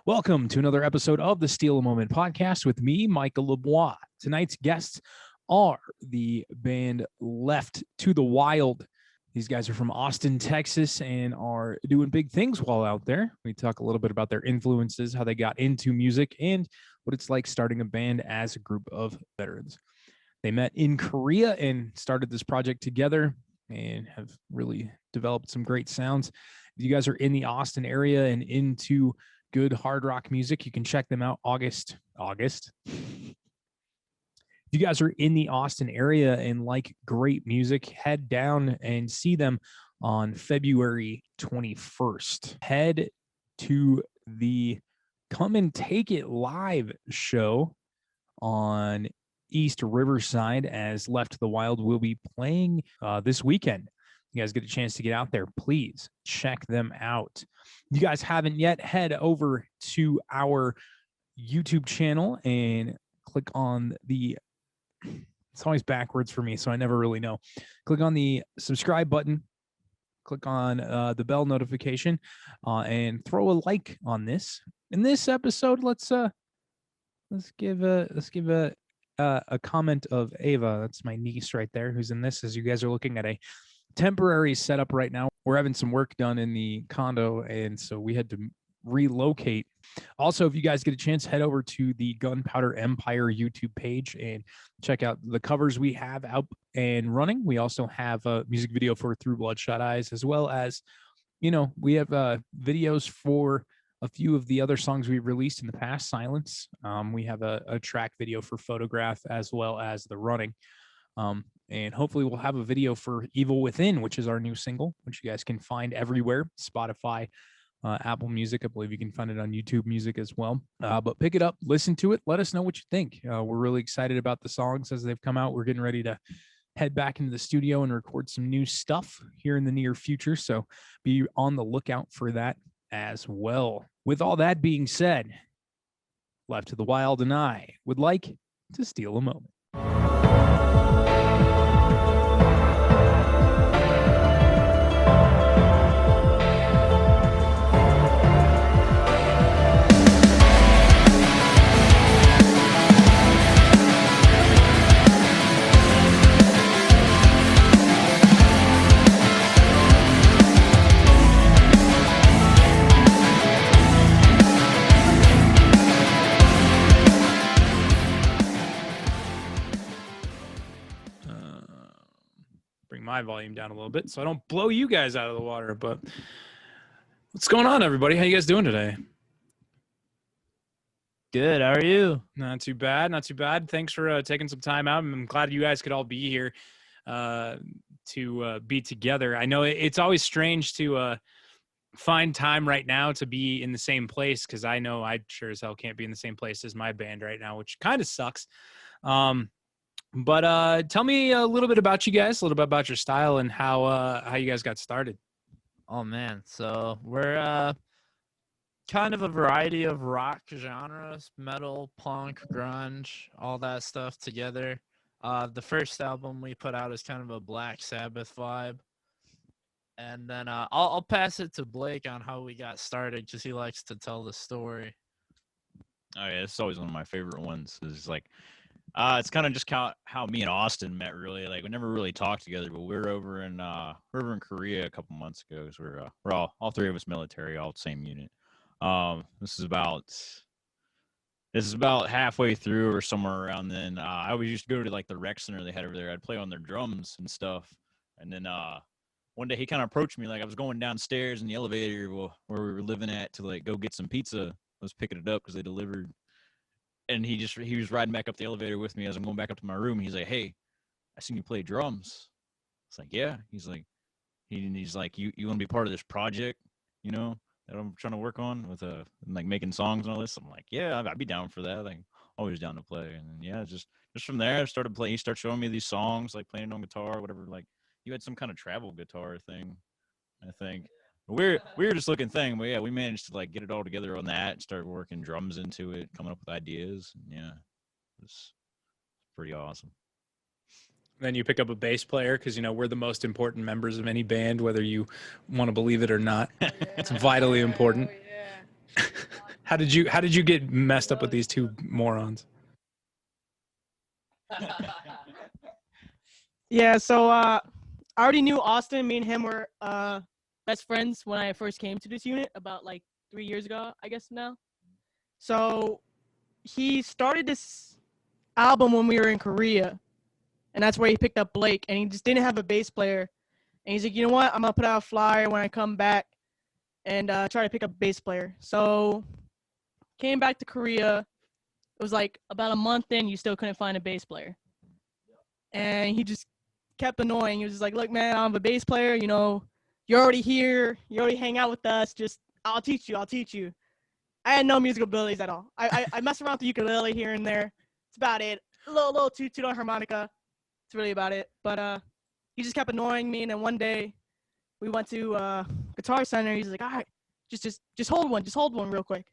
Welcome to another episode of the Steal a Moment podcast with me, Michael Lebois. Tonight's guests are the band Left to the Wild. These guys are from Austin, Texas, and are doing big things while out there. We talk a little bit about their influences, how they got into music, and what it's like starting a band as a group of veterans. They met in Korea and started this project together and have really developed some great sounds. If you guys are in the Austin area and into good hard rock music, you can check them out August. If you guys are in the Austin area and like great music, head down and see them on February 21st. Head to the Come and Take It Live show on East Riverside, as Left to the Wild will be playing this weekend. You guys get a chance to get out there, please check them out. If you guys haven't yet, head over to our YouTube channel and click on the, it's always backwards for me, so I never really know. Click on the subscribe button, click on the bell notification, and throw a like on this. In this episode, let's give a comment of Ava. That's my niece right there, who's in this, as you guys are looking at a temporary setup right now. We're having some work done in the condo, and so we had to relocate. Also, if you guys get a chance, head over to the Gunpowder Empire YouTube page and check out the covers we have out and running. We also have a music video for Through Bloodshot Eyes, as well as, we have videos for a few of the other songs we've released in the past. Silence. We have a track video for Photograph, as well as The Running. And hopefully we'll have a video for Evil Within, which is our new single, which you guys can find everywhere. Spotify, Apple Music. I believe you can find it on YouTube Music as well. But pick it up, listen to it. Let us know what you think. We're really excited about the songs as they've come out. We're getting ready to head back into the studio and record some new stuff here in the near future. So be on the lookout for that as well. With all that being said, Left to the Wild and I would like to steal a moment. My volume down a little bit so I don't blow you guys out of the water. But what's going on, everybody? How you guys doing today? Good. How are you? Not too bad. Thanks for taking some time out. I'm glad you guys could all be here to be together. I know it's always strange to find time right now to be in the same place, because I know I sure as hell can't be in the same place as my band right now, which kind of sucks. But tell me a little bit about you guys, a little bit about your style and how you guys got started. Oh, man. So we're kind of a variety of rock genres, metal, punk, grunge, all that stuff together. The first album we put out is kind of a Black Sabbath vibe. And then I'll pass it to Blake on how we got started, because he likes to tell the story. Oh, yeah. It's always one of my favorite ones. Is like, it's kind of just how me and Austin met, really. Like, we never really talked together, but we were over in Korea a couple months ago. So we're all three of us military, all the same unit. This is about halfway through or somewhere around then. I always used to go to like the rec center they had over there. I'd play on their drums and stuff. And then one day he kind of approached me, like I was going downstairs in the elevator where we were living at to like go get some pizza. I was picking it up because they delivered. And he was riding back up the elevator with me as I'm going back up to my room. He's like, "Hey, I seen you play drums." It's like, "Yeah." He's like, you want to be part of this project, that I'm trying to work on with like making songs and all this. I'm like, "Yeah, I'd be down for that." Like, always down to play. And yeah, just from there, I started playing. He started showing me these songs, like playing on guitar, whatever. Like, you had some kind of travel guitar thing, I think. We were just looking thing, but yeah, we managed to like get it all together on that and start working drums into it, coming up with ideas. And yeah, it's pretty awesome. Then you pick up a bass player because, we're the most important members of any band, whether you want to believe it or not. It's vitally important. How did you get messed up with these two morons? Yeah, so I already knew Austin. Me and him were best friends when I first came to this unit about like 3 years ago, I guess now. So he started this album when we were in Korea, and that's where he picked up Blake, and he just didn't have a bass player. And he's like, you know what? I'm gonna put out a flyer when I come back and try to pick up a bass player. So came back to Korea. It was like about a month in, you still couldn't find a bass player. And he just kept annoying. He was just like, look, man, I'm a bass player. You know, you're already here. You already hang out with us. Just, I'll teach you. I had no musical abilities at all. I mess around with the ukulele here and there. It's about it. A little toot on harmonica. It's really about it. But he just kept annoying me. And then one day we went to Guitar Center. He's like, all right, just hold one. Just hold one real quick.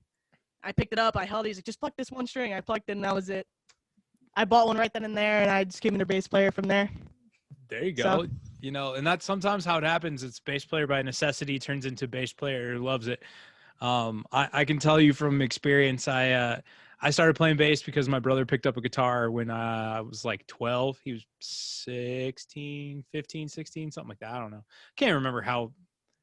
I picked it up. I held it. He's like, just pluck this one string. I plucked it, and that was it. I bought one right then and there, and I just became a bass player from there. There you go. So, You know, and that's sometimes how it happens. It's bass player by necessity turns into bass player who loves it. I can tell you from experience, I started playing bass because my brother picked up a guitar when I was like 12. He was 16, 15, 16, something like that. I don't know. Can't remember how.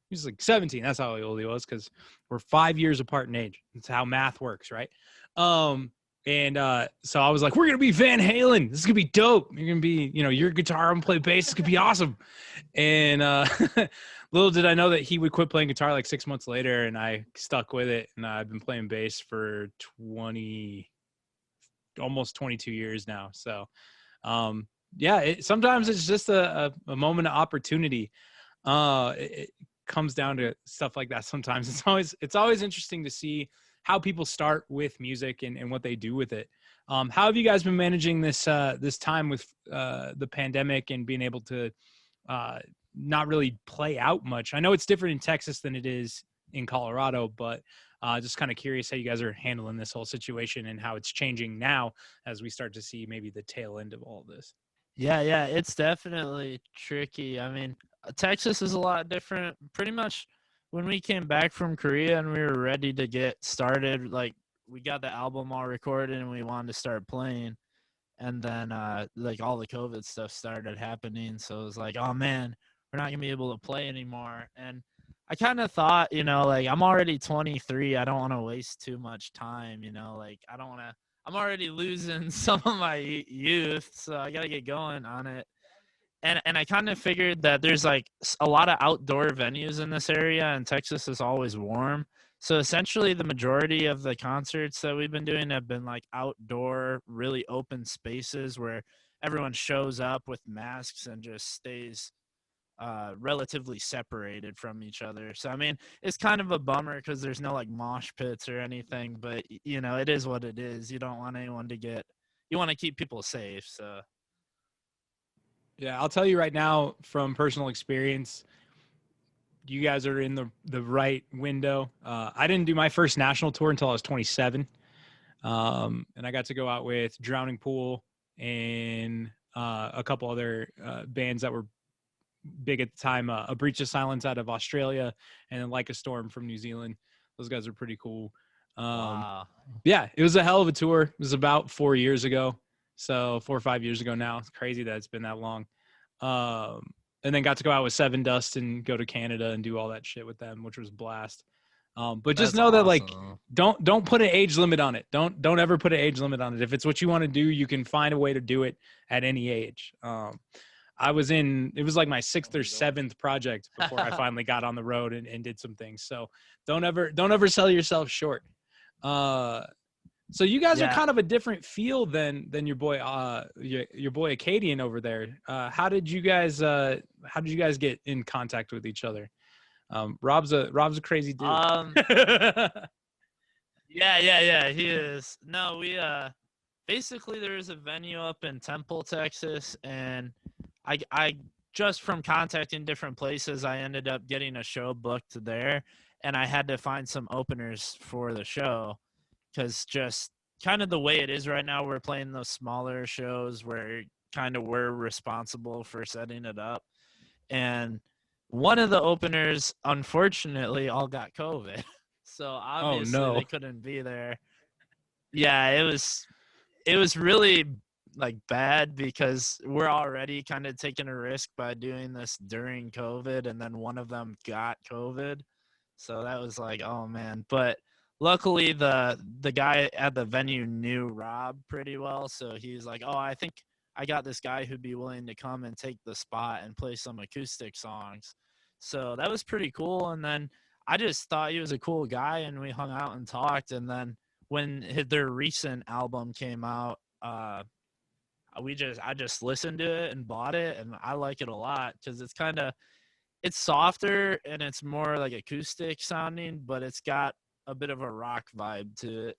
He was like 17. That's how old he was because we're 5 years apart in age. That's how math works, right? So I was like, we're going to be Van Halen. This is going to be dope. You're going to be, you know, your guitar, I'm going to play bass. It's going to be awesome. And little did I know that he would quit playing guitar like 6 months later, and I stuck with it. And I've been playing bass for almost 22 years now. So, yeah, sometimes it's just a moment of opportunity. It comes down to stuff like that. Sometimes it's always interesting to see how people start with music and what they do with it. How have you guys been managing this time with the pandemic and being able to not really play out much? I know it's different in Texas than it is in Colorado, but just kind of curious how you guys are handling this whole situation and how it's changing now as we start to see maybe the tail end of all of this. Yeah, it's definitely tricky. I mean, Texas is a lot different. Pretty much when we came back from Korea and we were ready to get started, like we got the album all recorded and we wanted to start playing. And then like all the COVID stuff started happening. So it was like, oh man, we're not gonna be able to play anymore. And I kind of thought, you know, like I'm already 23. I don't want to waste too much time, you know, like I'm already losing some of my youth. So I got to get going on it. And I kind of figured that there's like a lot of outdoor venues in this area, and Texas is always warm. So essentially the majority of the concerts that we've been doing have been like outdoor, really open spaces where everyone shows up with masks and just stays relatively separated from each other. So, I mean, it's kind of a bummer because there's no like mosh pits or anything, but you know, it is what it is. You don't want anyone to you want to keep people safe. So. Yeah, I'll tell you right now from personal experience, you guys are in the right window. I didn't do my first national tour until I was 27. And I got to go out with Drowning Pool and a couple other bands that were big at the time. A Breach of Silence out of Australia and then Like a Storm from New Zealand. Those guys are pretty cool. Wow. Yeah, it was a hell of a tour. It was about 4 years ago. So 4 or 5 years ago now. It's crazy that it's been that long. And then got to go out with Seven Dust and go to Canada and do all that shit with them, which was a blast. But just That's know that like awesome. don't put an age limit on it. Don't ever put an age limit on it. If it's what you want to do, you can find a way to do it at any age. It was like my 6th or 7th project before I finally got on the road and did some things. So don't ever sell yourself short. So you guys are kind of a different feel than your boy your boy Acadian over there. How did you guys get in contact with each other? Rob's a crazy dude. Yeah, he is. No, we basically there is a venue up in Temple, Texas, and I just from contacting different places, I ended up getting a show booked there, and I had to find some openers for the show. Because just kind of the way it is right now, we're playing those smaller shows where kind of we're responsible for setting it up. And one of the openers, unfortunately, all got COVID. so obviously no. they couldn't be there. Yeah, it was really like bad because we're already kind of taking a risk by doing this during COVID, and then one of them got COVID. So that was like, oh man. But luckily the guy at the venue knew Rob pretty well, so he's like, oh, I think I got this guy who'd be willing to come and take the spot and play some acoustic songs. So that was pretty cool. And then I just thought he was a cool guy, and we hung out and talked. And then when their recent album came out, I just listened to it and bought it, and I like it a lot because it's softer and it's more like acoustic sounding, but it's got a bit of a rock vibe to it.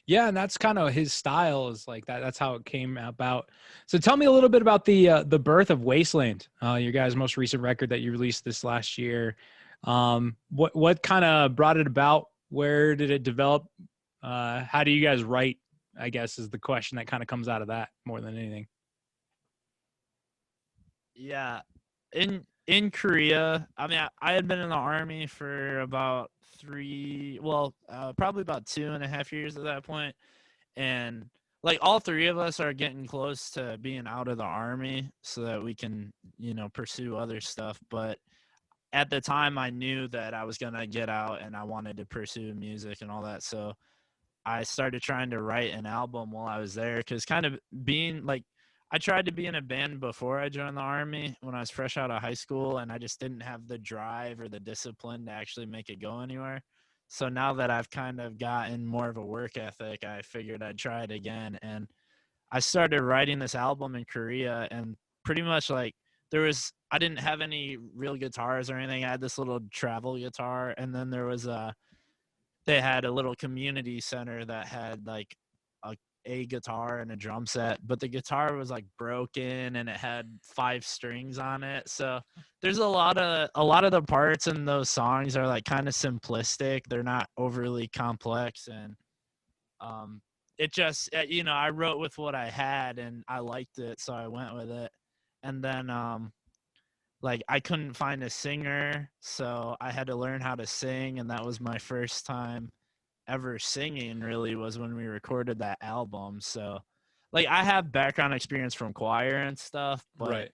Yeah, and that's kind of his style is like that. That's how it came about. So tell me a little bit about the birth of Wasteland, your guys' most recent record that you released this last year. What kind of brought it about? Where did it develop? How do you guys write, I guess, is the question that kind of comes out of that more than anything. Yeah. In Korea, I mean, I had been in the Army for about probably about 2.5 years at that point. And like all three of us are getting close to being out of the Army so that we can, pursue other stuff. But at the time I knew that I was going to get out and I wanted to pursue music and all that. So I started trying to write an album while I was there, because kind of being like, I tried to be in a band before I joined the Army when I was fresh out of high school, and I just didn't have the drive or the discipline to actually make it go anywhere. So now that I've kind of gotten more of a work ethic, I figured I'd try it again. And I started writing this album in Korea, and pretty much like I didn't have any real guitars or anything. I had this little travel guitar, and then they had a little community center that had like a guitar and a drum set, but the guitar was like broken and it had 5 strings on it. So there's a lot of the parts in those songs are like kind of simplistic. They're not overly complex, and it just I wrote with what I had and I liked it, so I went with it. And then like I couldn't find a singer, so I had to learn how to sing, and that was my first time ever singing really was when we recorded that album. So like I have background experience from choir and stuff, but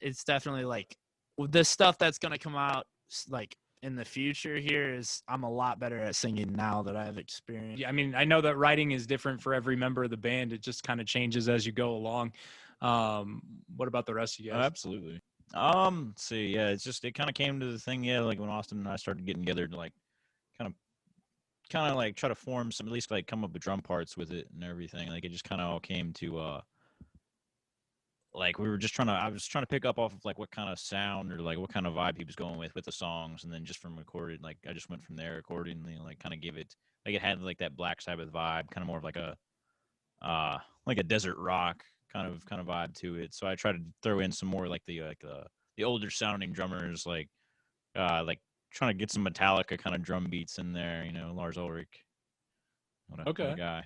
it's definitely like the stuff that's going to come out like in the future here is I'm a lot better at singing now that I have experience. Yeah, I mean, I know that writing is different for every member of the band. It just kind of changes as you go along. What about the rest of you guys? Absolutely. Let's see, yeah, it kind of came to the thing, yeah, like when Austin and I started getting together to like kind of like try to form some, at least like come up with drum parts with it and everything. Like it just kind of all came to like I was trying to pick up off of like what kind of sound or like what kind of vibe he was going with the songs, and then just from recorded, like I just went from there accordingly, like kind of give it like it had like that Black Sabbath vibe, kind of more of like a desert rock kind of vibe to it. So I tried to throw in some more like the older sounding drummers, like trying to get some Metallica kind of drum beats in there, Lars Ulrich. What a guy.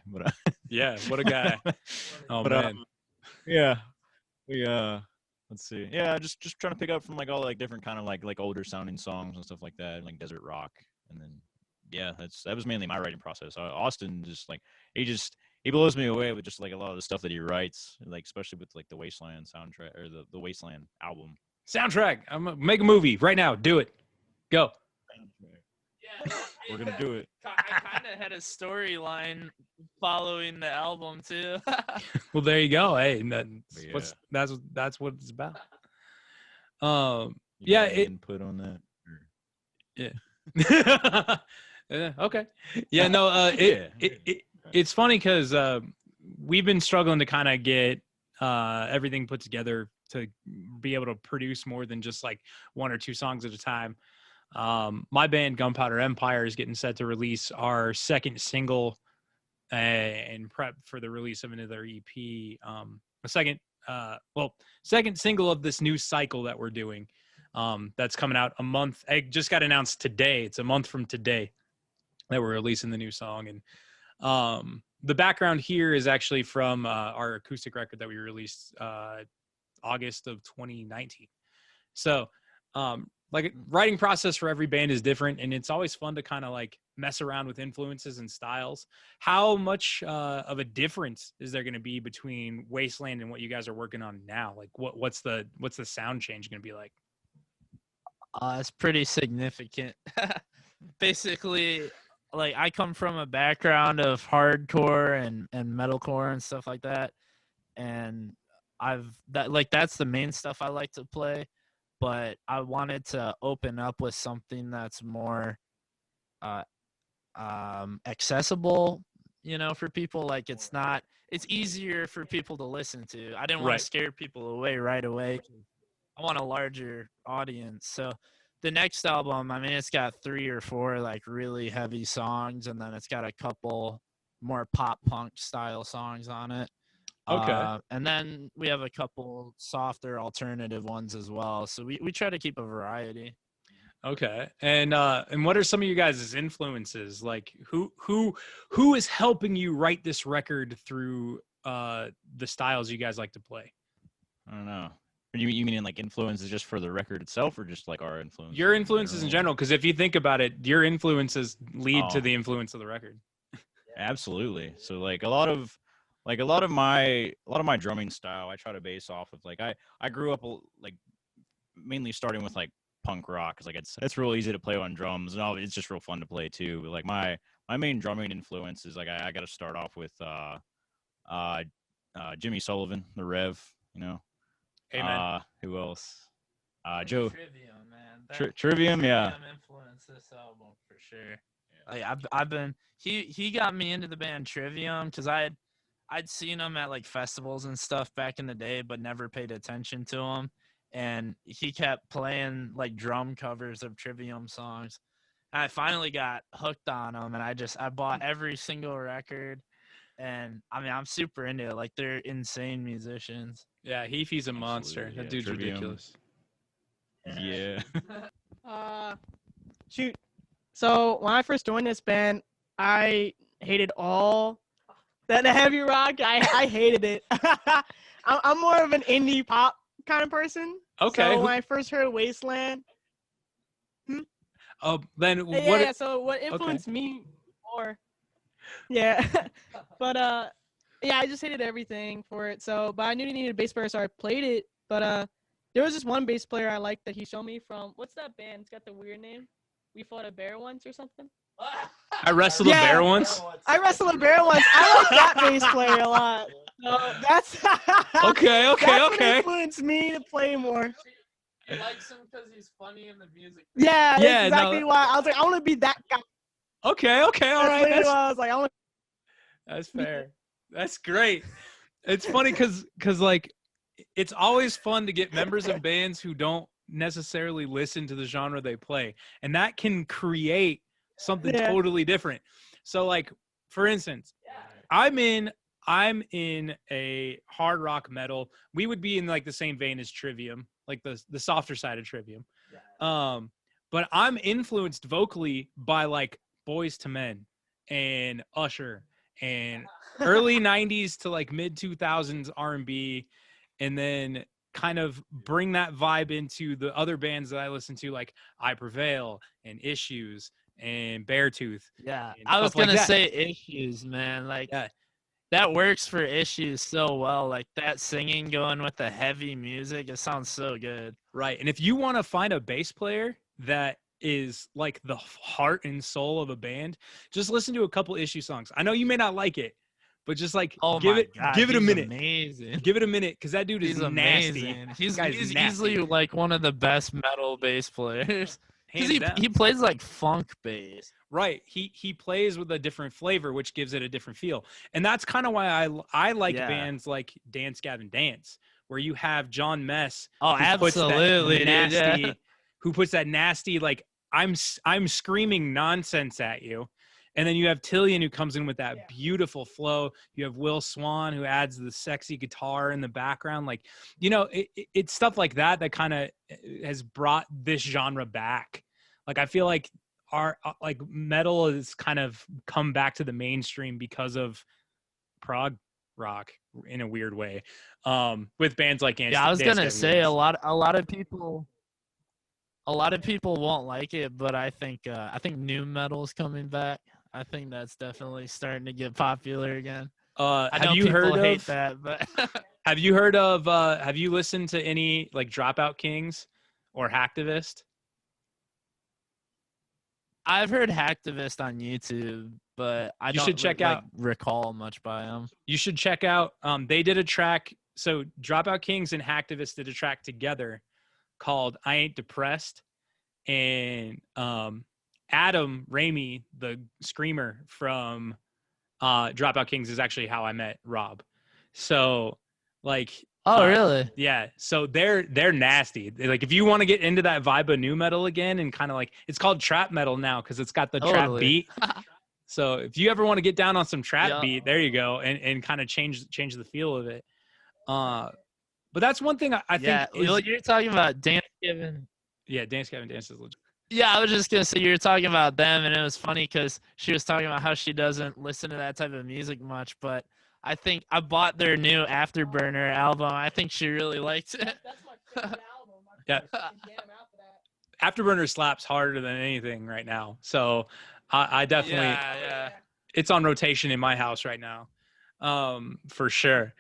Yeah, what a guy. Oh, but, man. Yeah. We let's see. Yeah, just trying to pick up from like all like different kind of like older sounding songs and stuff like that, like desert rock. And then yeah, that was mainly my writing process. Austin just like he blows me away with just like a lot of the stuff that he writes, like especially with like the Wasteland soundtrack or the Wasteland album. Soundtrack. I'm gonna make a movie right now. Do it. Go. Yeah, we're gonna do it. I kind of had a storyline following the album too. Well, there you go. Hey, that's what it's about. Yeah, input on that. Yeah. Yeah. Okay. Yeah. No. It's funny because we've been struggling to kind of get everything put together to be able to produce more than just like 1 or 2 songs at a time. My band Gunpowder Empire is getting set to release our second single and prep for the release of another EP. Second single of this new cycle that we're doing. That's coming out a month. I just got announced today. It's a month from today that we're releasing the new song. And the background here is actually from our acoustic record that we released August of 2019. So like writing process for every band is different, and it's always fun to kind of like mess around with influences and styles. How much of a difference is there going to be between Wasteland and what you guys are working on now? Like what's the sound change going to be like? It's pretty significant. Basically, like I come from a background of hardcore and metalcore and stuff like that, and that's the main stuff I like to play. But I wanted to open up with something that's more accessible, for people. Like it's easier for people to listen to. I didn't want Right. to scare people away right away. I want a larger audience. So the next album, I mean, it's got 3 or 4 like really heavy songs, and then it's got a couple more pop punk style songs on it. Okay. And then we have a couple softer alternative ones as well. So we try to keep a variety. Okay. And what are some of you guys' influences? Like who is helping you write this record through the styles you guys like to play? I don't know. You mean like influences just for the record itself, or just like our influence? Your influences in general, because if you think about it, your influences lead to Oh. the influence of the record. Absolutely. So like a lot of my drumming style, I try to base off of like I grew up like mainly starting with like punk rock, because like it's real easy to play on drums, and it's just real fun to play too. But like my main drumming influence is like I got to start off with Jimmy Sullivan, the Rev, Amen. who else? Joe Trivium, man. Trivium, yeah. Trivium influenced this album for sure. Like I've been he got me into the band Trivium because I'd seen him at like festivals and stuff back in the day, but never paid attention to him. And he kept playing like drum covers of Trivium songs. And I finally got hooked on them, and I bought every single record. And I mean, I'm super into it. Like they're insane musicians. Yeah, Heafy's a monster. Absolutely, That yeah. dude's Trivium. ridiculous. Yeah. Shoot. So when I first joined this band, I hated all the heavy rock. I hated it. I'm more of an indie pop kind of person. Okay. So when I first heard Wasteland, Then yeah, what? yeah. So what influenced me more? Yeah, but yeah, I just hated everything for it. So, but I knew you needed a bass player, so I played it. But there was this one bass player I liked that he showed me from what's that band? It's got the weird name. We fought a bear once or something. I wrestled a bear once. I wrestled a bear once. I like that bass player a lot. So that's Okay. What influenced me to play more. He likes him because he's funny in the music. Yeah, Yeah, that's exactly why. I was like, I want to be that guy. Okay. All right. I was like, I want. That's fair. That's great. It's funny because like it's always fun to get members of bands who don't necessarily listen to the genre they play, and that can create something totally different. So like, for instance, I'm in a hard rock metal. We would be in like the same vein as Trivium, like the softer side of Trivium. But I'm influenced vocally by like Boys to Men and Usher and early 90s to like mid 2000s R&B, and then kind of bring that vibe into the other bands that I listen to, like I Prevail and Issues and Beartooth. Yeah, and I was stuff like gonna that. say Issues, man. Like Yeah. that works for Issues so well. Like that singing going with the heavy music, it sounds so good. Right. And if you want to find a bass player that is like the heart and soul of a band, just listen to a couple Issue songs. I know you may not like it, but just like give it a minute. Amazing. Give it a minute, because that dude is nasty. Amazing. He's nasty. easily like one of the best metal bass players. Hands Because down. he plays like funk bass. Right. He plays with a different flavor, which gives it a different feel. And that's kind of why I like bands like Dance Gavin Dance, where you have John Mess. Oh, absolutely, dude. Who puts that nasty, like I'm screaming nonsense at you. And then you have Tillian, who comes in with that beautiful flow. You have Will Swan, who adds the sexy guitar in the background. Like, it's stuff like that kind of has brought this genre back. Like, I feel like our like metal has kind of come back to the mainstream because of prog rock in a weird way. With bands like I was gonna say a lot of people. a lot of people won't like it, but I think new metal's coming back. I think that's definitely starting to get popular again. I Have know you people heard hate of? that, but Have you heard of? Have you listened to any like Dropout Kings or Hacktivist? I've heard Hacktivist on YouTube, but I You don't should check like out. recall much by them. You should check out. They did a track. So Dropout Kings and Hacktivist did a track together called "I Ain't Depressed," and Adam Ramey, the screamer from Dropout Kings, is actually how I met Rob. So, like, Oh, really? yeah. So they're nasty. Like, if you want to get into that vibe of new metal again, and kind of like, it's called trap metal now because it's got the trap Totally. beat. So if you ever want to get down on some trap Yeah. beat, there you go, and kind of change the feel of it. But that's one thing I Yeah, think is, well, you're talking about Dance Given. yeah, Dance Gavin Dance is legit. Yeah, I was just gonna say you were talking about them, and it was funny because she was talking about how she doesn't listen to that type of music much. But I think I bought their new Afterburner album. I think she really liked it. That's my favorite album. Yeah. Jam out for that. Afterburner slaps harder than anything right now. So I definitely, Yeah. it's on rotation in my house right now, for sure.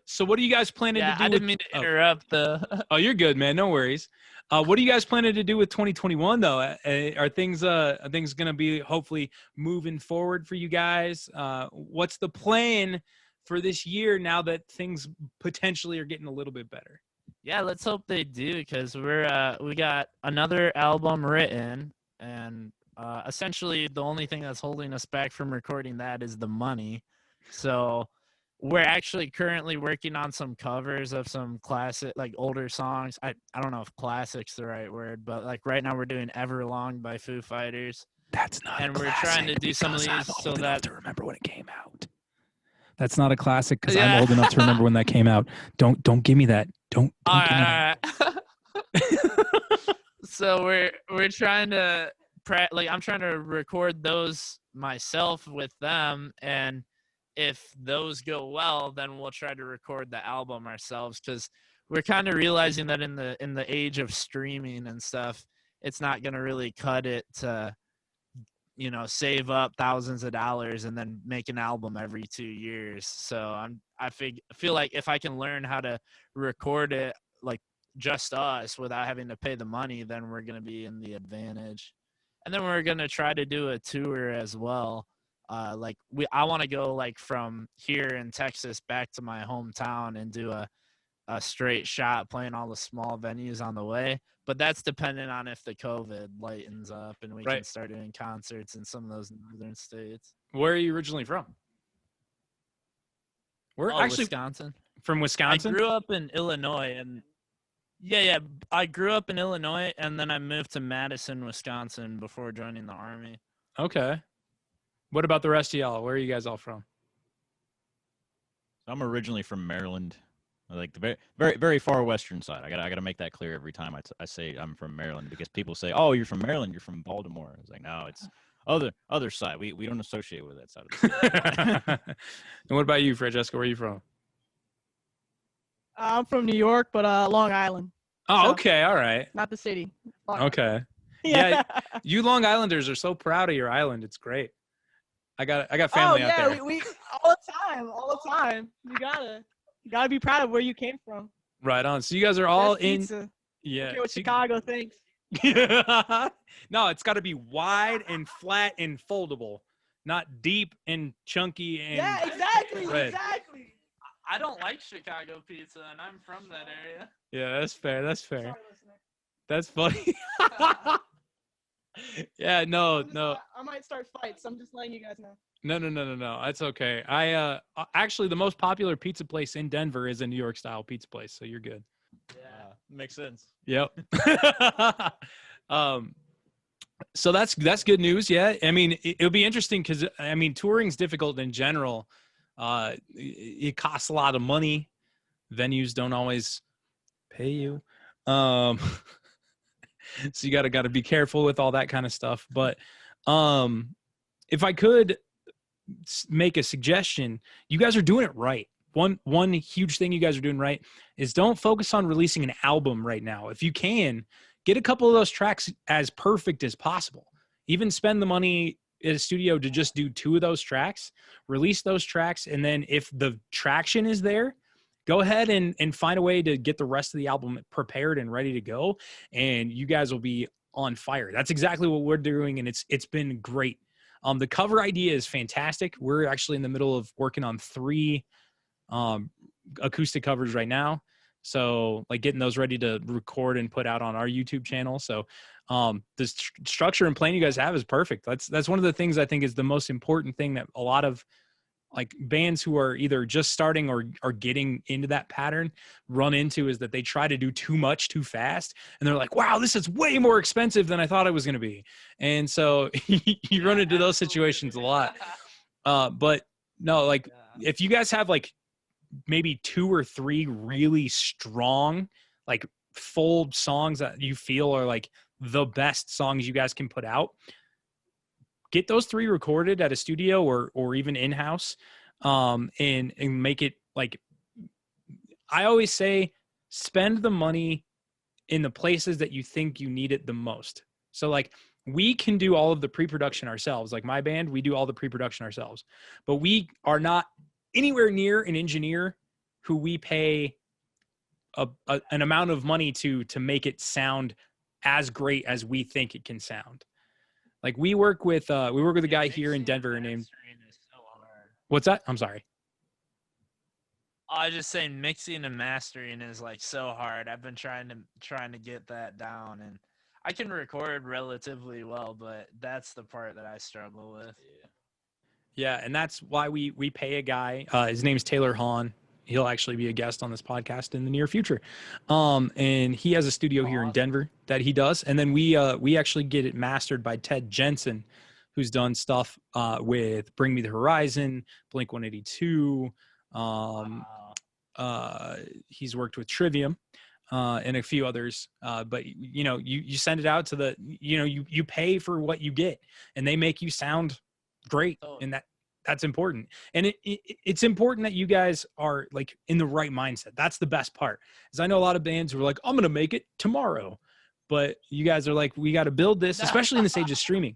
So what are you guys planning Yeah, to do? I didn't mean to interrupt the. Oh, you're good, man. No worries. What are you guys planning to do with 2021 though? Are things going to be hopefully moving forward for you guys? What's the plan for this year now that things potentially are getting a little bit better? Yeah, let's hope they do because we got another album written, and essentially the only thing that's holding us back from recording that is the money. So we're actually currently working on some covers of some classic, like older songs. I don't know if classic's the right word, but like right now we're doing Everlong by Foo Fighters. That's not. And we're trying to do some of these so that to remember when it came out. That's not a classic because Yeah. I'm old enough to remember when that came out. Don't give me that. Don't all give me that. right. So we're trying to I'm trying to record those myself with them, and if those go well, then we'll try to record the album ourselves because we're kind of realizing that in the age of streaming and stuff, it's not going to really cut it to save up thousands of dollars and then make an album every 2 years. So I feel like if I can learn how to record it like just us without having to pay the money, then we're going to be in the advantage. And then we're going to try to do a tour as well. I want to go like from here in Texas back to my hometown and do a straight shot playing all the small venues on the way. But that's dependent on if the COVID lightens up and we can start doing concerts in some of those northern states. Where are you originally from? We're actually Wisconsin. From Wisconsin. I grew up in Illinois, and I grew up in Illinois, and then I moved to Madison, Wisconsin before joining the Army. Okay. What about the rest of y'all? Where are you guys all from? I'm originally from Maryland, like the very, very, very far western side. I gotta make that clear every time I say I'm from Maryland because people say, "Oh, you're from Maryland. You're from Baltimore." It's like, no, it's other side. We don't associate with that side of the state. And what about you, Francesca? Where are you from? I'm from New York, but Long Island. Oh, So- okay, all right. Not the city. Long Okay. Yeah. You Long Islanders are so proud of your island. It's great. I got family out there. we all the time. You gotta be proud of where you came from. Right on. So you guys are all Best in. pizza. Yeah. I don't care what so- Chicago thinks. No, it's got to be wide and flat and foldable, not deep and chunky and. Yeah, exactly. red. Exactly. I don't like Chicago pizza, and I'm from that area. Yeah, that's fair. That's fair. Sorry, listener. That's funny. Yeah, no. I might start fights. I'm just letting you guys know. No. That's okay. I actually the most popular pizza place in Denver is a New York style pizza place, so you're good. Yeah. Makes sense. Yep. So that's good news. Yeah. I mean, it'll be interesting because I mean, touring's difficult in general. It costs a lot of money. Venues don't always pay you. So you gotta be careful with all that kind of stuff. But if I could make a suggestion, you guys are doing it right. one huge thing you guys are doing right is don't focus on releasing an album right now. If you can, get a couple of those tracks as perfect as possible. Even spend the money at a studio to just do 2 of those tracks, release those tracks, and then if the traction is there, go ahead and find a way to get the rest of the album prepared and ready to go, and you guys will be on fire. That's exactly what we're doing, and it's been great. The cover idea is fantastic. We're actually in the middle of working on 3 acoustic covers right now. So like getting those ready to record and put out on our YouTube channel. So the structure and plan you guys have is perfect. That's one of the things I think is the most important thing that a lot of like bands who are either just starting or are getting into that pattern run into, is that they try to do too much too fast. And they're like, wow, this is way more expensive than I thought it was going to be. And so you run into those situations a lot. But no, like if you guys have like maybe 2 or 3 really strong, like full songs that you feel are like the best songs you guys can put out, get those 3 recorded at a studio or even in-house, and make it like, I always say, spend the money in the places that you think you need it the most. So like we can do all of the pre-production ourselves. Like my band, we do all the pre-production ourselves, but we are not anywhere near an engineer who we pay an amount of money to make it sound as great as we think it can sound. Like we work with a guy here in Denver named. What's that? I'm sorry. I was just saying, mixing and mastering is like so hard. I've been trying to get that down, and I can record relatively well, but that's the part that I struggle with. Yeah, and that's why we pay a guy. His name's Taylor Hahn. He'll actually be a guest on this podcast in the near future. And he has a studio here in Denver that he does. And then we actually get it mastered by Ted Jensen, who's done stuff with Bring Me the Horizon, Blink-182. He's worked with Trivium and a few others. But you send it out to you pay for what you get, and they make you sound great. And that's important. And it's important that you guys are like in the right mindset. That's the best part. Is I know a lot of bands who are like, I'm going to make it tomorrow. But you guys are like, we got to build this, especially in this age of streaming.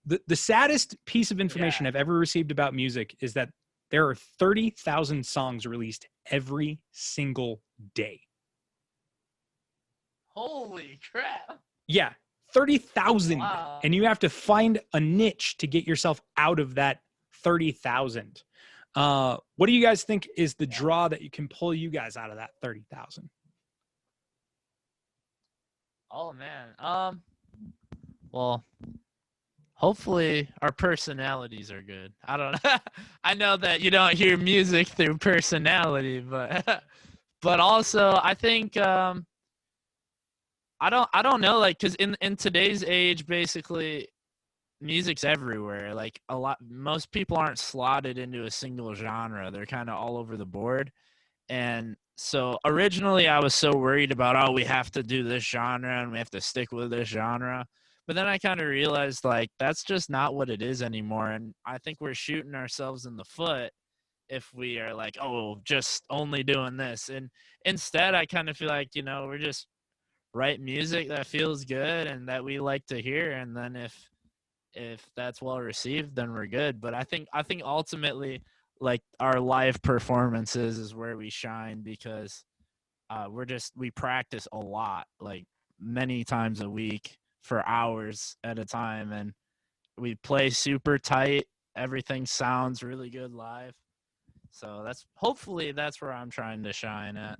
The saddest piece of information I've ever received about music is that there are 30,000 songs released every single day. Holy crap. Yeah, 30,000. Wow. And you have to find a niche to get yourself out of that 30,000. What do you guys think is the draw that you can pull you guys out of that 30,000? Oh man. Well, hopefully our personalities are good. I don't know. I know that you don't hear music through personality, but also I think I don't know, like, because in today's age, basically music's everywhere. Like most people aren't slotted into a single genre. They're kind of all over the board. And so originally I was so worried about, we have to do this genre and we have to stick with this genre. But then I kind of realized, like, that's just not what it is anymore. And I think we're shooting ourselves in the foot if we are like, just only doing this. And instead, I kind of feel like, we're just write music that feels good and that we like to hear. And then if that's well received, then we're good. But I think ultimately, like, our live performances is where we shine, because we practice a lot, like many times a week for hours at a time, and we play super tight. Everything sounds really good live. So hopefully that's where I'm trying to shine at.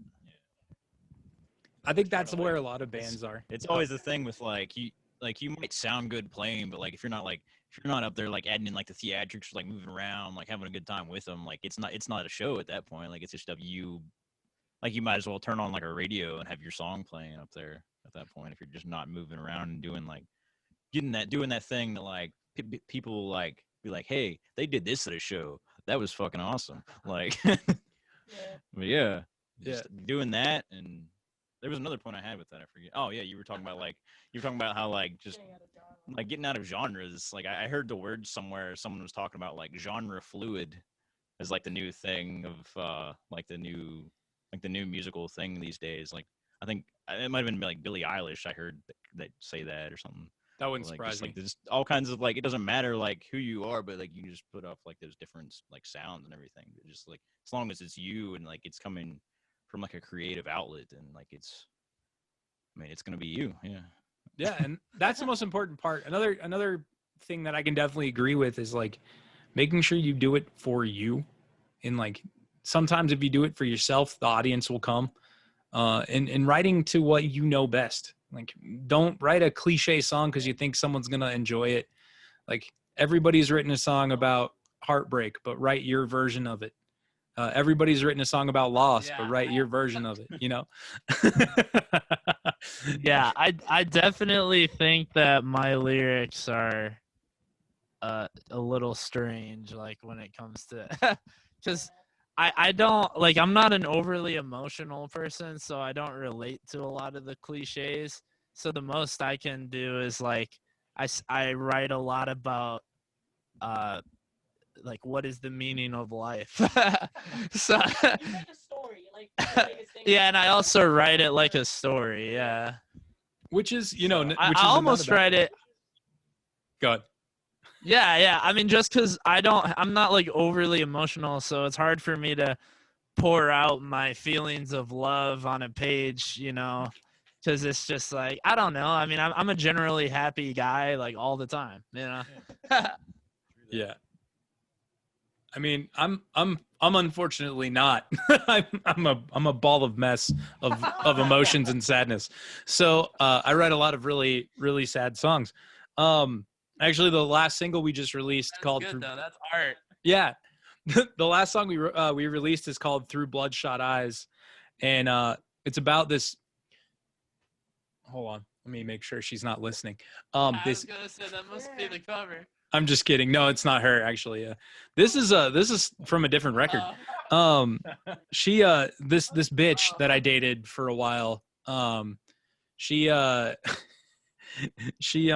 I think that's where a lot of bands are. It's always the thing with you might sound good playing, but like if you're not up there like adding in like the theatrics, like moving around, like having a good time with them, like it's not a show at that point. Like it's just stuff you might as well turn on like a radio and have your song playing up there at that point, if you're just not moving around and doing that thing that like people like be like, hey, they did this at a show, that was fucking awesome. Like but just doing that. And there was another point I had with that, I forget. Oh yeah, you were talking about how like just like getting out of genres. Like I heard the word somewhere, someone was talking about like genre fluid as like the new thing of like the new musical thing these days. Like I think it might have been like Billie Eilish. I heard that say that or something. That wouldn't Like surprise just me. like there's all kinds of like it doesn't matter like who you are, but like you can just put off like those different like sounds and everything. Just like as long as it's you and like it's coming from like a creative outlet and like it's gonna be you. Yeah. Yeah, and that's the most important part. Another thing that I can definitely agree with is like making sure you do it for you. And like sometimes if you do it for yourself, the audience will come. And writing to what you know best. Like don't write a cliche song because you think someone's gonna enjoy it. Like everybody's written a song about heartbreak, but write your version of it. Everybody's written a song about loss, but write your version of it, you know? Yeah, I definitely think that my lyrics are a little strange, like when it comes to, because I don't like I'm not an overly emotional person, so I don't relate to a lot of the cliches. So the most I can do is like I write a lot about like what is the meaning of life. So It's like a story, like yeah, and I also write it like a story. Yeah, Which is, you know, so which I is almost write it. God. Yeah. I mean, just because I'm not like overly emotional, so it's hard for me to pour out my feelings of love on a page, you know, because it's just like I don't know. I mean, I'm a generally happy guy like all the time, you know. Yeah. I mean, I'm unfortunately not. I'm a ball of mess of emotions and sadness. So I write a lot of really really sad songs. Actually, the last single we just released That's called good Through, though. That's art. yeah, the last song we released is called Through Bloodshot Eyes, and it's about this. Hold on, let me make sure she's not listening. I was This gonna say that must be the cover. I'm just kidding. No, it's not her actually. This is from a different record. She this bitch that I dated for a while. She she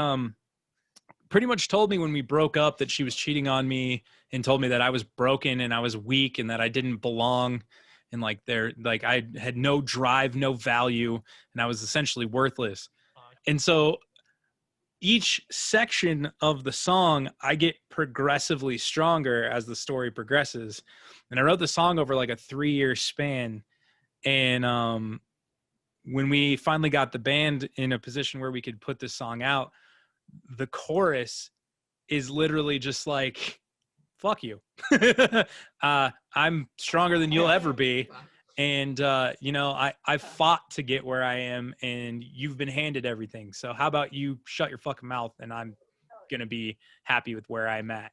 pretty much told me when we broke up that she was cheating on me and told me that I was broken and I was weak and that I didn't belong and like I had no drive, no value, and I was essentially worthless. And so each section of the song, I get progressively stronger as the story progresses. And I wrote the song over like a 3-year span. And when we finally got the band in a position where we could put this song out, the chorus is literally just like, fuck you. I'm stronger than you'll ever be. And, you know, I fought to get where I am and you've been handed everything. So how about you shut your fucking mouth and I'm going to be happy with where I'm at.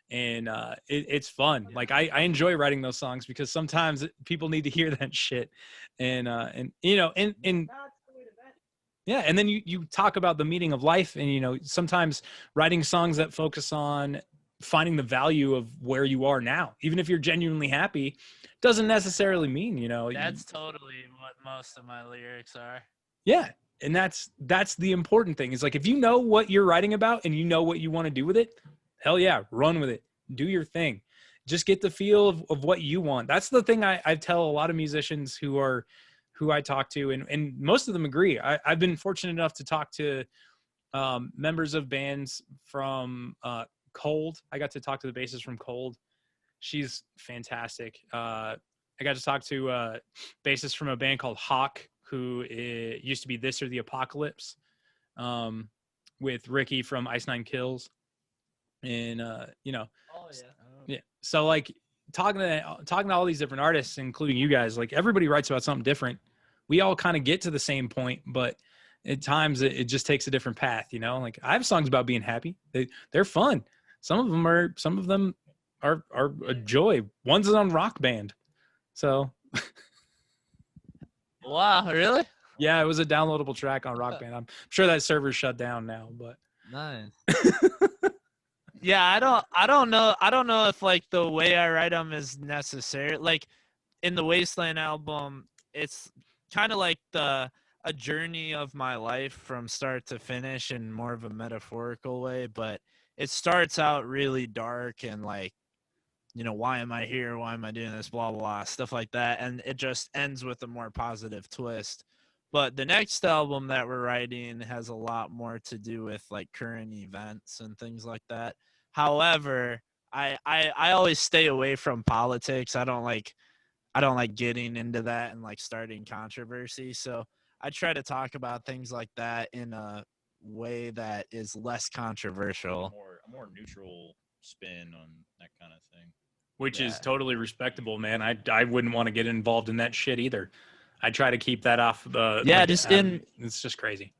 And it's fun. Like I enjoy writing those songs because sometimes people need to hear that shit. And you know, and yeah. And then you talk about the meaning of life and, you know, sometimes writing songs that focus on finding the value of where you are now, even if you're genuinely happy, doesn't necessarily mean, you know, That's totally what most of my lyrics are. yeah. And that's the important thing is like, if you know what you're writing about and you know what you want to do with it, hell yeah, run with it, do your thing, just get the feel of what you want. That's the thing I tell a lot of musicians who I talk to, and most of them agree. I've been fortunate enough to talk to members of bands from Cold. I got to talk to the bassist from Cold. She's fantastic. I got to talk to a bassist from a band called Hawk, who used to be This or the Apocalypse, with Ricky from Ice Nine Kills. And, you know, yeah. So like talking to all these different artists, including you guys, like everybody writes about something different. We all kind of get to the same point, but at times it just takes a different path, you know. Like I have songs about being happy. They're fun. Some of them are a joy. One's on Rock Band. So Wow, really? yeah, it was a downloadable track on Rock Band. I'm sure that server's shut down now, but Nice. Yeah, I don't know if like the way I write them is necessary. Like in the Wasteland album, it's kind of like a journey of my life from start to finish in more of a metaphorical way, but it starts out really dark and like why am I here? Why am I doing this? Blah, blah, blah, stuff like that. And it just ends with a more positive twist. But the next album that we're writing has a lot more to do with like current events and things like that. However, I always stay away from politics. I don't like getting into that and like starting controversy. So I try to talk about things like that in a way that is less controversial. A more neutral spin on that kind of thing. Which is totally respectable, man. I wouldn't want to get involved in that shit either. I try to keep that off the. It's just crazy.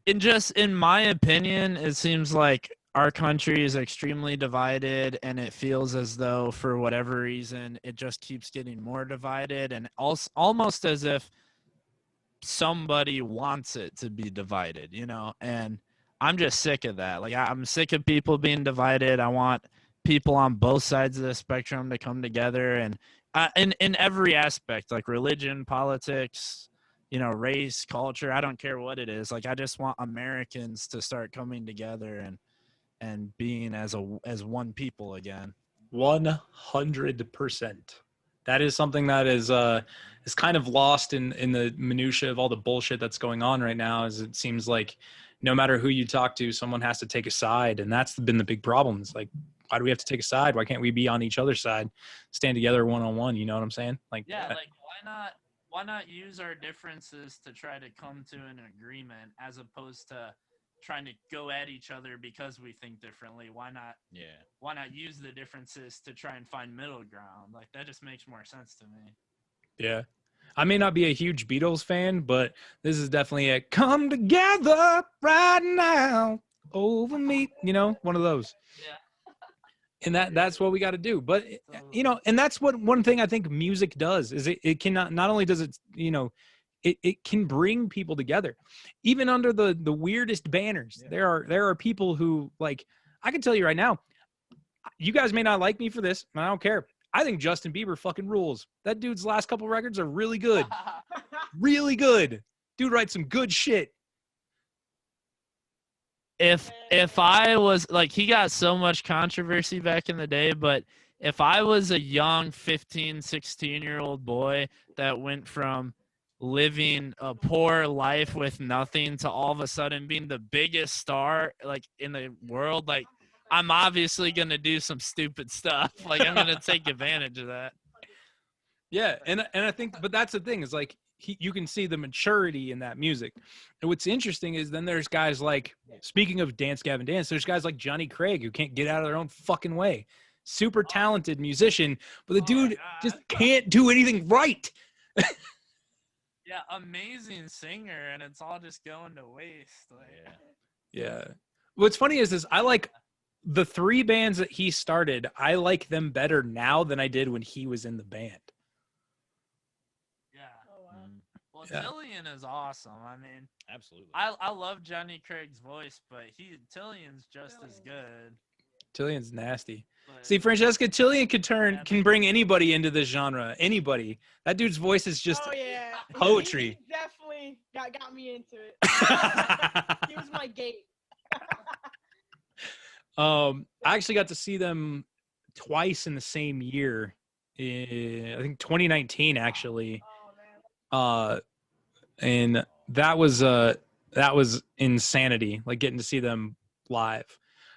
In my opinion, it seems like our country is extremely divided, and it feels as though for whatever reason it just keeps getting more divided, and also almost as if somebody wants it to be divided, and I'm just sick of that. Like I'm sick of people being divided. I want people on both sides of the spectrum to come together, and in every aspect, like religion, politics, race, culture. I don't care what it is. Like I just want Americans to start coming together and being as one people again. 100%. That is something that is kind of lost in the minutia of all the bullshit that's going on right now. Is it seems like no matter who you talk to, someone has to take a side, and that's been the big problem. It's like, why do we have to take a side? Why can't we be on each other's side, stand together one-on-one? You know what I'm saying? Like, like why not use our differences to try to come to an agreement as opposed to trying to go at each other because we think differently? Why not use the differences to try and find middle ground? Like that just makes more sense to me. Yeah. I may not be a huge Beatles fan, but this is definitely a come together right now over me, one of those. Yeah. And that's what we got to do. But, and that's what one thing I think music does is it cannot, not only does it, it can bring people together, even under the weirdest banners. Yeah. There are people who, like, I can tell you right now, you guys may not like me for this, and I don't care. I think Justin Bieber fucking rules. That dude's last couple records are really good. Really good. Dude writes some good shit. If I was like, he got so much controversy back in the day, but if I was a young 15, 16-year-old boy that went from living a poor life with nothing to all of a sudden being the biggest star like in the world, like I'm obviously going to do some stupid stuff. Like I'm going to take advantage of that. Yeah. And I think, but that's the thing is like, you can see the maturity in that music. And what's interesting is then there's guys like, speaking of Dance Gavin Dance, there's guys like Johnny Craig who can't get out of their own fucking way. Super talented musician, but the dude just can't do anything right. Yeah, amazing singer, and it's all just going to waste. Like. Yeah. What's funny is I like the 3 bands that he started, I like them better now than I did when he was in the band. Well, Tillian is awesome. I mean, absolutely. I love Johnny Craig's voice, but Tillian's just as good. Tillian's nasty. But, see, Francesca, Tillian can bring anybody into this genre. Anybody. That dude's voice is just poetry. He definitely got me into it. He was my gate. I actually got to see them twice in the same year. I think 2019 actually. And that was insanity, like getting to see them live.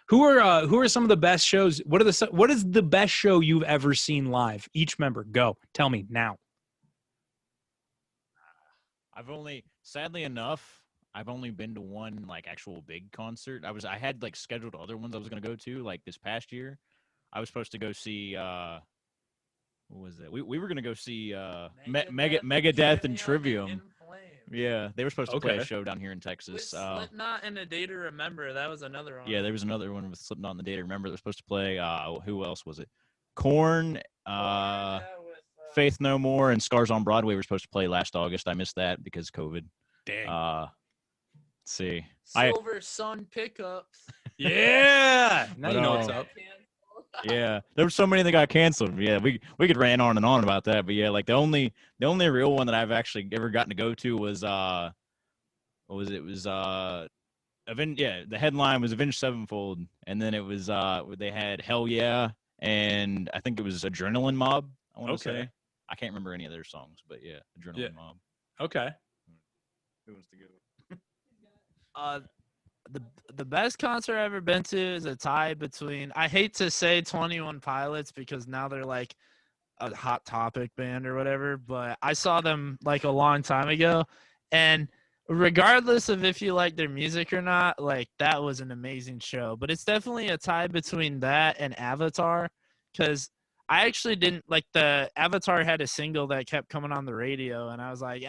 Who are some of the best shows? What is the best show you've ever seen live? Each member, go. Tell me now. Sadly enough, I've only been to one like actual big concert. I had like scheduled other ones I was going to go to like this past year. I was supposed to go see what was it? We were going to go see Megadeth and Trivium. Yeah, they were supposed to play a show down here in Texas. With Slipknot and A Day to Remember, that was another one. Yeah, there was another one with Slipknot and A Day to Remember that was supposed to play. Who else was it? Korn, Faith No More, and Scars on Broadway were supposed to play last August. I missed that because of COVID. Dang. Let's see. Silver Sun Pickups. Yeah. Now you know what's up. Yeah, there were so many that got canceled. Yeah, we could rant on and on about that, but yeah, like the only real one that I've actually ever gotten to go to was what was it? It was the headline was Avenged Sevenfold, and then it was they had Hell Yeah, and I think it was Adrenaline Mob. I want to Okay. say. I can't remember any of their songs, but yeah, Adrenaline Yeah. Mob. Okay. Who wants to go? The best concert I've ever been to is a tie between, I hate to say 21 Pilots because now they're like a Hot Topic band or whatever, but I saw them like a long time ago, and regardless of if you like their music or not, like that was an amazing show. But it's definitely a tie between that and Avatar, because I actually didn't like the Avatar had a single that kept coming on the radio, and I was like,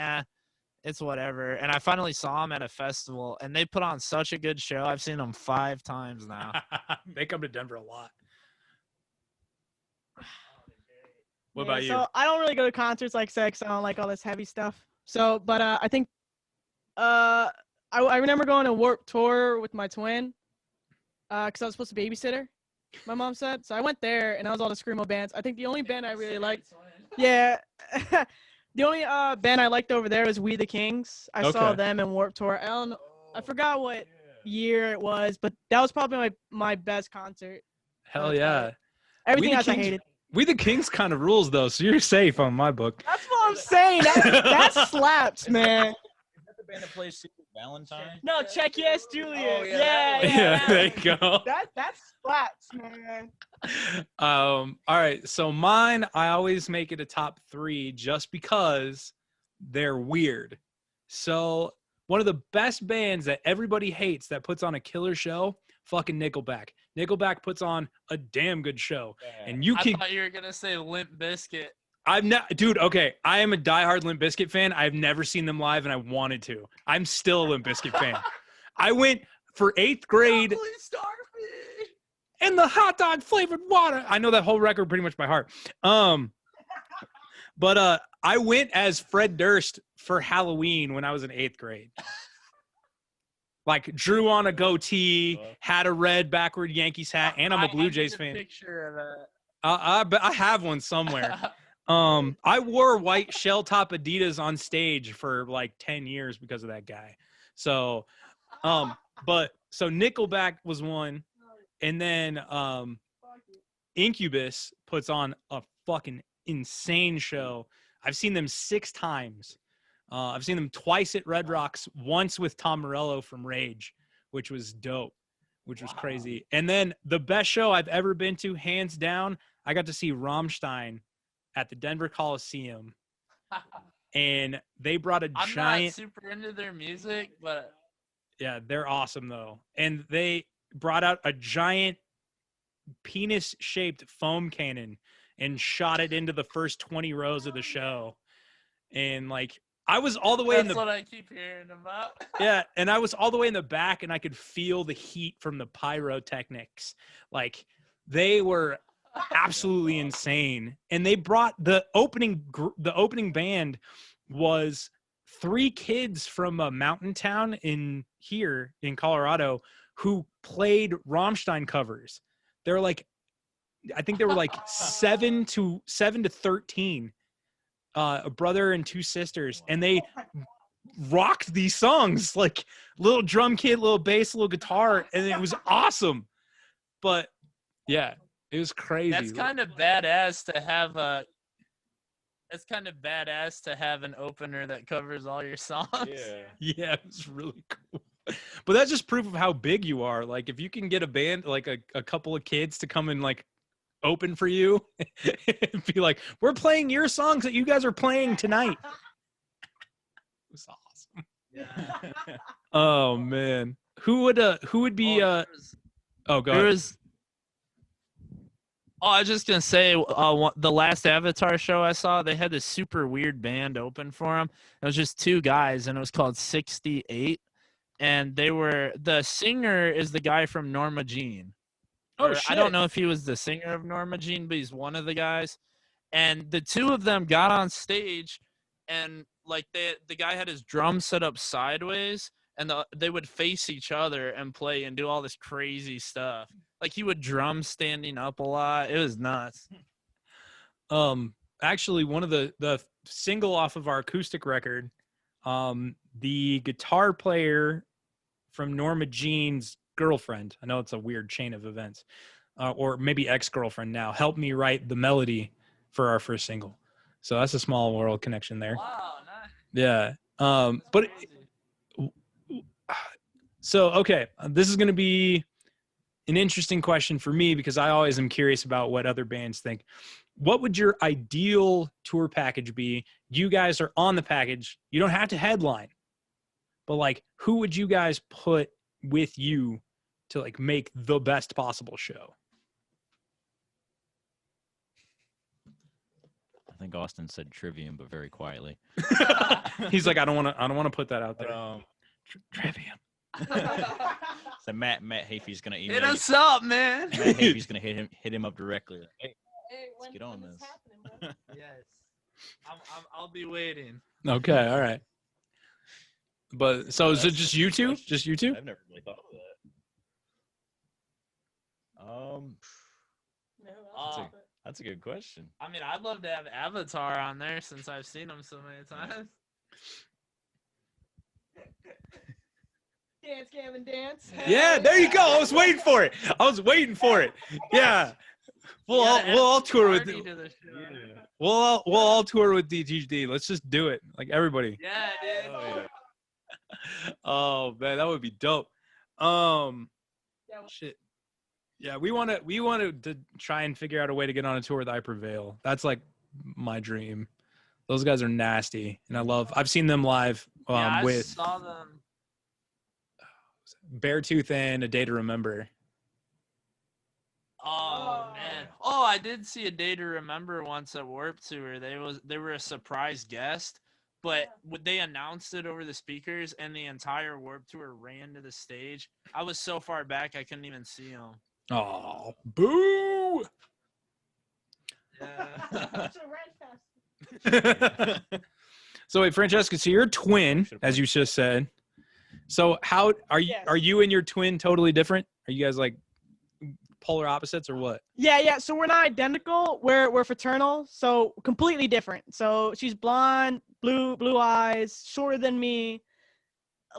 it's whatever. And I finally saw them at a festival, and they put on such a good show. I've seen them 5 times now. They come to Denver a lot. What Yeah, about you? So I don't really go to concerts like sex. I don't like all this heavy stuff. So, but I think I remember going to Warped Tour with my twin because I was supposed to babysit her. My mom said. So I went there, and that was all the screamo bands. I think the only band I really liked, yeah, the only band I liked over there was We the Kings. I saw Okay. them in Warped Tour. I don't know, I forgot what year it was, but that was probably my best concert. Hell that's yeah. Everything the else I Kings- hated. We the Kings kind of rules though, so you're safe on my book. That's what I'm saying. That slaps, man. Is that the band that plays Secret Valentine? No, check yes, Juliet. Oh, yeah, yeah, that one. Yeah, that there one. you go. That slaps, man. All right. So mine, I always make it a top 3 just because they're weird. So one of the best bands that everybody hates that puts on a killer show, fucking Nickelback. Nickelback puts on a damn good show. And you I can thought you were gonna say Limp Bizkit. dude, okay. I am a diehard Limp Bizkit fan. I've never seen them live and I wanted to. I'm still a Limp Bizkit fan. I went for 8th grade in the hot dog flavored water. I know that whole record pretty much by heart. But I went as Fred Durst for Halloween when I was in 8th grade. Like drew on a goatee, had a red backward Yankees hat, and I'm a Blue Jays fan. Picture of that. I have one somewhere. I wore white shell top Adidas on stage for like 10 years because of that guy. So, so Nickelback was one, and then Incubus puts on a fucking insane show. I've seen them 6 times. I've seen them twice at Red Rocks, once with Tom Morello from Rage, which was dope, which was crazy. And then the best show I've ever been to, hands down, I got to see Rammstein at the Denver Coliseum. And they brought a I'm giant... not super into their music, but Yeah, they're awesome, though. And they brought out a giant penis-shaped foam cannon and shot it into the first 20 rows of the show. And, like... I was all the way in that's the what I keep hearing about. yeah, and I was all the way in the back, and I could feel the heat from the pyrotechnics. Like they were absolutely insane. And they brought the opening band was 3 kids from a mountain town here in Colorado who played Rammstein covers. They're like, I think they were like 7 to 13. A brother and 2 sisters, and they rocked these songs, like little drum kit, little bass, little guitar, and it was awesome. But yeah, it was crazy. That's kind of badass to have an opener that covers all your songs. Yeah, it was really cool. But that's just proof of how big you are. Like if you can get a band, like a couple of kids to come and like open for you and be like, we're playing your songs that you guys are playing tonight. It was awesome. Oh man, who would be go ahead. I was just gonna say, the last Avatar show I saw, they had this super weird band open for them. It was just 2 guys, and it was called 68. And the singer is the guy from Norma Jean. Oh, I shit. don't know if he was the singer of Norma Jean, but he's one of the guys. And the 2 of them got on stage, and like the guy had his drums set up sideways, and they would face each other and play and do all this crazy stuff. Like he would drum standing up a lot. It was nuts. Actually, one of the single off of our acoustic record, the guitar player from Norma Jean's girlfriend, I know it's a weird chain of events, or maybe ex-girlfriend now, helped me write the melody for our first single. So that's a small world connection there. Wow, nice. Yeah. But so, okay, this is going to be an interesting question for me because I always am curious about what other bands think. What would your ideal tour package be? You guys are on the package. You don't have to headline, but like, who would you guys put with you to like make the best possible show? I think Austin said Trivium, but very quietly. He's like, I don't want to put that out there. Trivium. So Matt Hafey's gonna email Hit you. us up, man. Matt Hafey's gonna hit him up directly. Like, hey, let's get on this. Yes. I'll be waiting. Okay, all right. But so is it just you two? Just you two? I've never really thought of that. That's a good question. I mean, I'd love to have Avatar on there since I've seen him so many times. Dance, Gavin, dance. Yeah, there you go. I was waiting for it. Yeah. We'll all tour with we'll all tour with DGD. Let's just do it. Like everybody. Yeah, dude. Oh, yeah. Oh man, that would be dope. Shit. Yeah, we want to try and figure out a way to get on a tour with I Prevail. That's like my dream. Those guys are nasty, and I've seen them live I with saw them. Beartooth and A Day to Remember. Oh man! Oh, I did see A Day to Remember once at Warped Tour. They were a surprise guest, but they announced it over the speakers, and the entire Warped Tour ran to the stage. I was so far back I couldn't even see them. Oh, boo! Yeah. So wait, Francesca, so you're a twin, as you just said. So how are you? Yes. Are you and your twin totally different? Are you guys like polar opposites or what? Yeah. So we're not identical. We're fraternal. So completely different. So she's blonde, blue eyes, shorter than me.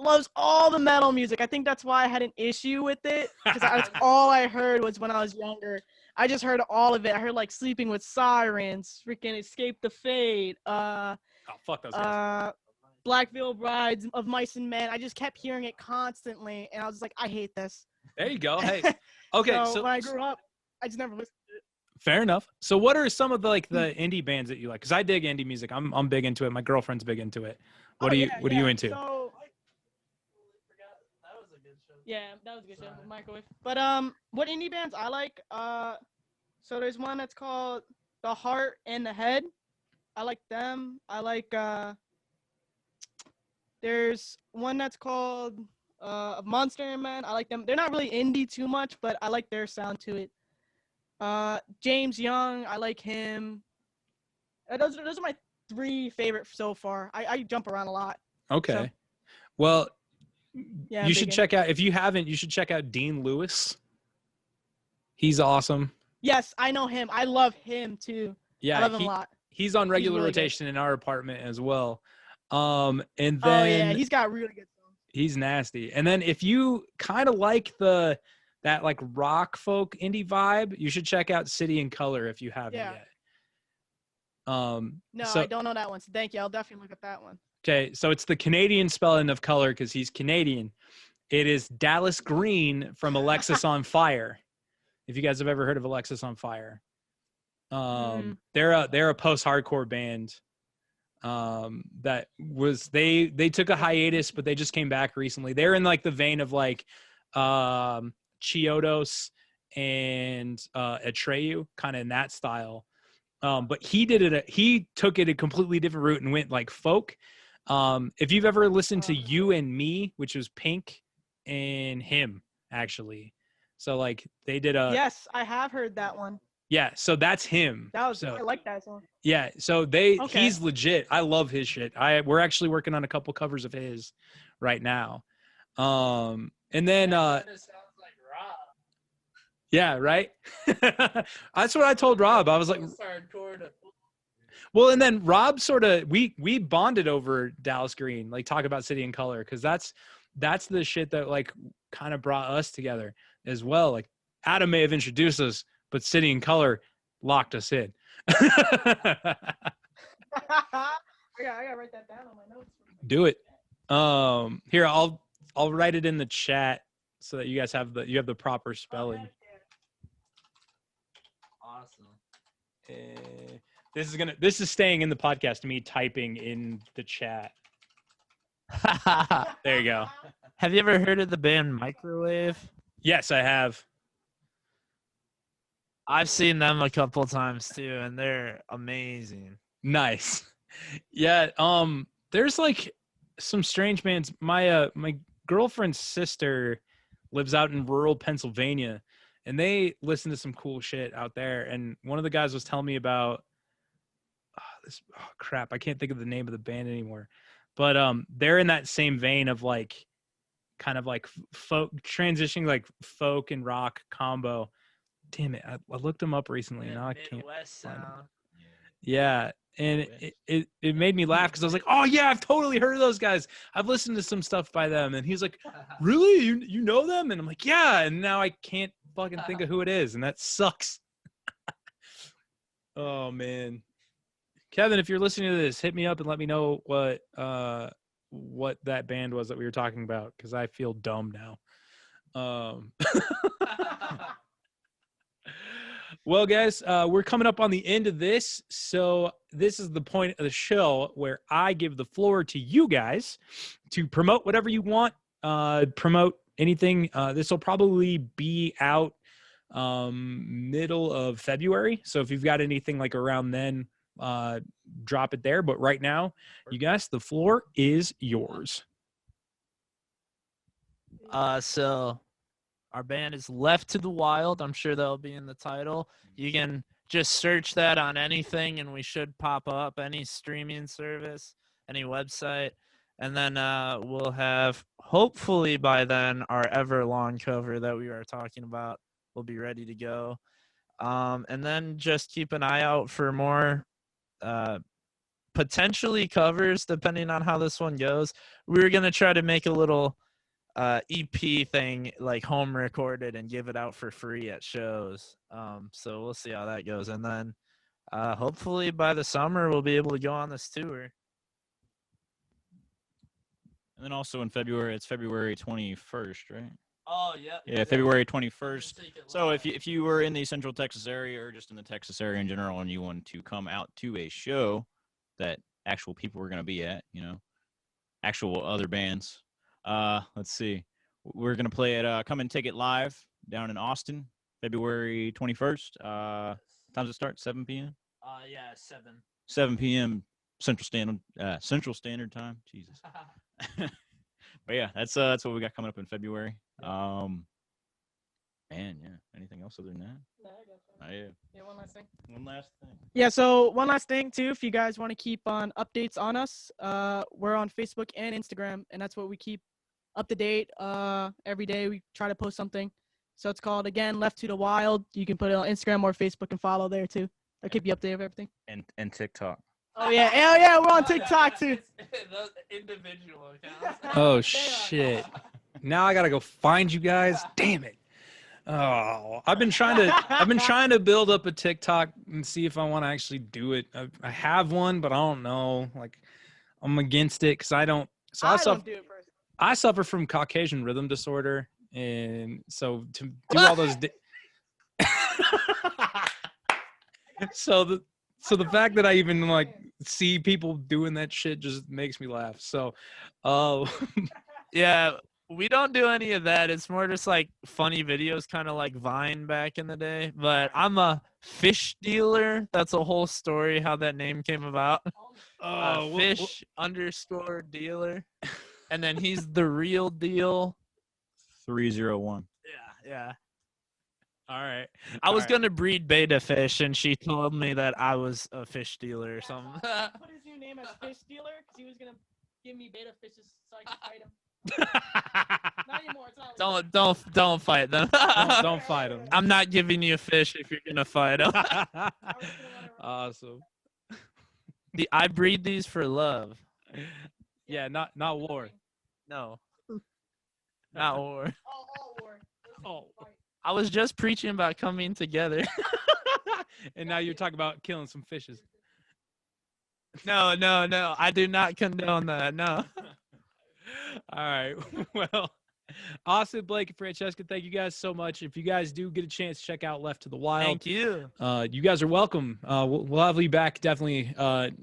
Loves all the metal music. I think that's why I had an issue with it because that's all I heard was when I was younger. I just heard all of it. I heard like Sleeping with Sirens, freaking Escape the Fate, Oh, fuck those guys. Black Veil Brides of Mice and Men. I just kept hearing it constantly, and I was just like, I hate this. There you go. Hey, okay. So So when I grew up, I just never listened to it. fair enough. So what are some of the indie bands that you like? Because I dig indie music. I'm big into it. My girlfriend's big into it. What are you into? So, That was a good show. yeah, that was a good show. Microwave. But what indie bands I like? So there's one that's called The Heart and the Head. I like them. I like there's one that's called Monster Man. I like them. They're not really indie too much, but I like their sound to it. James Young, I like him. Those are my three favorite so far. I jump around a lot. Okay. So- Well, Yeah, you should check out, if you haven't, you should check out Dean Lewis. He's awesome. Yes, I know him. I love him too. Yeah, I love him a lot. he's on regular really good. rotation in our apartment as well. And then Oh yeah, he's got really good songs. he's nasty. And then if you kind of like that like rock folk indie vibe, you should check out City and Color if you haven't Yeah. yet. No, so- I don't know that one. So thank you. I'll definitely look at that one. Okay, so it's the Canadian spelling of color because he's Canadian. It is Dallas Green from Alexis on Fire. If you guys have ever heard of Alexis on Fire, they're a post-hardcore band. That was they took a hiatus, but they just came back recently. They're in like the vein of like Chiodos and Atreyu, kind of in that style. But he took it a completely different route and went like folk. If you've ever listened to You and Me, which was Pink and him, actually. So like they did Yes, I have heard that one. yeah, so that's him. That was so, I like that song. yeah, so Okay. he's legit. I love his shit. We're actually working on a couple covers of his right now. And then It sounds like Rob. yeah, right? That's what I told Rob. I was like, Hardcore to well, and then Rob sort of we bonded over Dallas Green, like talk about City and Color, because that's the shit that like kind of brought us together as well. Like Adam may have introduced us, but City and Color locked us in. I gotta write that down on my notes. Do it. Here, I'll write it in the chat so that you guys have the proper spelling. Awesome. This is staying in the podcast. Me typing in the chat. There you go. Have you ever heard of the band Microwave? Yes, I have. I've seen them a couple times too, and they're amazing. Nice. Yeah. There's like some strange bands. My girlfriend's sister lives out in rural Pennsylvania, and they listen to some cool shit out there. And one of the guys was telling me about crap. I can't think of the name of the band anymore, but they're in that same vein of like, kind of like folk transitioning, like folk and rock combo. Damn it! I looked them up recently. Now I can't. Midwest find them. sound. Yeah, and it made me laugh because I was like, oh yeah, I've totally heard of those guys. I've listened to some stuff by them. And he's like, really? You know them? And I'm like, yeah. And now I can't fucking think of who it is, and that sucks. Oh man, Kevin, if you're listening to this, hit me up and let me know what that band was that we were talking about, because I feel dumb now. Well, guys, we're coming up on the end of this. So this is the point of the show where I give the floor to you guys to promote whatever you want, promote anything. This will probably be out middle of February. So if you've got anything like around then, drop it there. But right now, you guys, the floor is yours. So our band is Left to the Wild. I'm sure that'll be in the title. You can just search that on anything, and we should pop up, any streaming service, any website. And then we'll have, hopefully by then, our Everlong cover that we were talking about will be ready to go. And then just keep an eye out for more potentially covers, depending on how this one goes. We were going to try to make a little EP thing, like home recorded, and give it out for free at shows. So we'll see how that goes. And then hopefully by the summer, we'll be able to go on this tour. And then also in February, it's February 21st, right? Oh, yeah. Yeah, February 21st. So if you were in the Central Texas area or just in the Texas area in general and you want to come out to a show that actual people are going to be at, actual other bands, let's see. We're going to play at Come and Take It Live down in Austin, February 21st. Times it start? 7 p.m.? Yeah, 7. 7 p.m. Central Standard Time. Jesus. But yeah, that's what we got coming up in February. Man, yeah. Anything else other than that? No, I got Oh, yeah. Yeah, one last thing. One last thing. Yeah, so one last thing too, if you guys want to keep on updates on us, we're on Facebook and Instagram, and that's what we keep up to date. Every day we try to post something. So it's called, again, Left to the Wild. You can put it on Instagram or Facebook and follow there too. I'll keep you updated of everything. And TikTok. Oh yeah, hell yeah, we're on TikTok too. Those individual accounts. Oh shit! Now I gotta go find you guys. Damn it! Oh, I've been trying to build up a TikTok and see if I want to actually do it. I have one, but I don't know. Like, I'm against it because I don't. So I don't do it personally. I suffer from Caucasian rhythm disorder, and so to do all those. So the fact that I even like see people doing that shit just makes me laugh. So, Yeah, we don't do any of that. It's more just like funny videos, kind of like Vine back in the day. But I'm a fish dealer. That's a whole story how that name came about. Fish underscore dealer. And then he's the real deal. 301. Yeah. all right. I was All right. going to breed beta fish, and she told me that I was a fish dealer or something. Put his new name as Fish Dealer because he was gonna give me beta fishes so I could fight him. Not anymore. It's not Don't fight them. Don't fight him. I'm not giving you a fish if you're gonna fight them. Awesome. I breed these for love. Yeah, not war. No, not war. All war. Oh. I was just preaching about coming together. And now you're talking about killing some fishes. No. I do not condone that. No. All right. Well, Austin, Blake, and Francesca, thank you guys so much. If you guys do get a chance, check out Left to the Wild. Thank you. You guys are welcome. We'll have you back definitely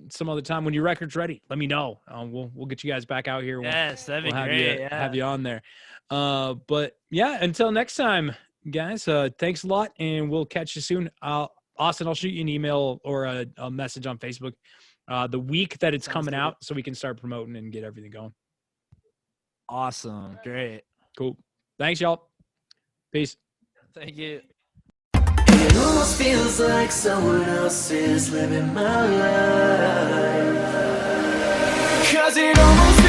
some other time when your record's ready. Let me know. We'll get you guys back out here. Yes, that'd be We'll have great. you, have you on there. But yeah, until next time, guys, thanks a lot, and we'll catch you soon. Austin, I'll shoot you an email or a message on Facebook the week that it's coming out so we can start promoting and get everything going. Awesome. Great. Cool. Thanks, y'all. Peace. Thank you. It almost feels like someone else is living my life. 'Cause it almost